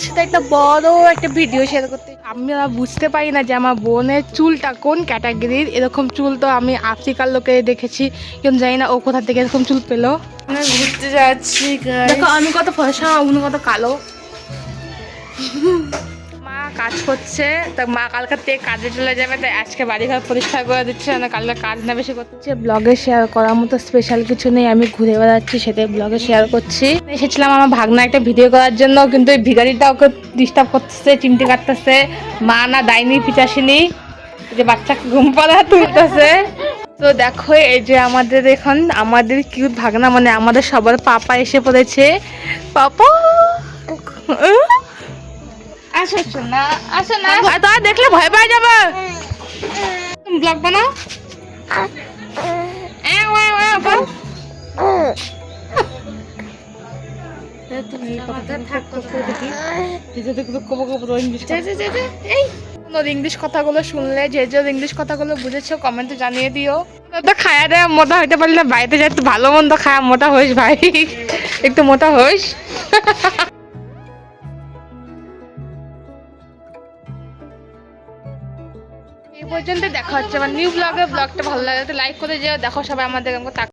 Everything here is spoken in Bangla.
সাথে একটা বড় একটা ভিডিও শেয়ার করতে। আমি বুঝতে পারি না যে আমার বোনের চুলটা কোন ক্যাটাগরির। এরকম চুল তো আমি আফ্রিকার লোকে দেখেছি, কিন্তু জানি না ও কোথা থেকে এরকম চুল পেলো। ঘুরতে যাচ্ছি দেখো আমি কত ফর্সা, উনি কত কালো। মা কাজ করছে, তা মা কালকে থেকে কাজে চলে যাবে, তাই আজকে বাড়িঘর পরিষ্কার করে দিচ্ছে, না কালকে কাজ না বেশি করছে। ব্লগে শেয়ার করার মতো স্পেশাল কিছু নেই, আমি ঘুরে বেড়াচ্ছি সেটাই ব্লগে শেয়ার করছি। এসেছিলাম আমার ভাগনা একটা ভিডিও করার জন্য, কিন্তু এই ভিখারিটা ওকে ডিস্টার্ব করতেছে, চিমটি কাটতেছে। মা না ডাইনি পিচাসিনি যে বাচ্চাকে ঘুম পাড়া তুলতেছে। তো দেখো এই যে আমাদের কিউট ভাগনা, মানে আমাদের সবার পাপা এসে পড়েছে। পাপা আসো না, আসো না, তোরা দেখলে ভয় পাই যাবে। তুমি ব্লগ বানাও। ইংলিশ কথাগুলো শুনলে যে ইংলিশ কথাগুলো বুঝেছো কমেন্টে জানিয়ে দিও। তো খায়া দেয় মোটা হইতে পারলে বাড়িতে যা একটু ভালো মন্দ খায়া মোটা হইস ভাই, একটু মোটা হইস। এই পর্যন্ত দেখা হচ্ছে আমার নিউ ব্লগে। ব্লগটা ভালো লাগে তো লাইক করে যেও। দেখো সবাই আমাদের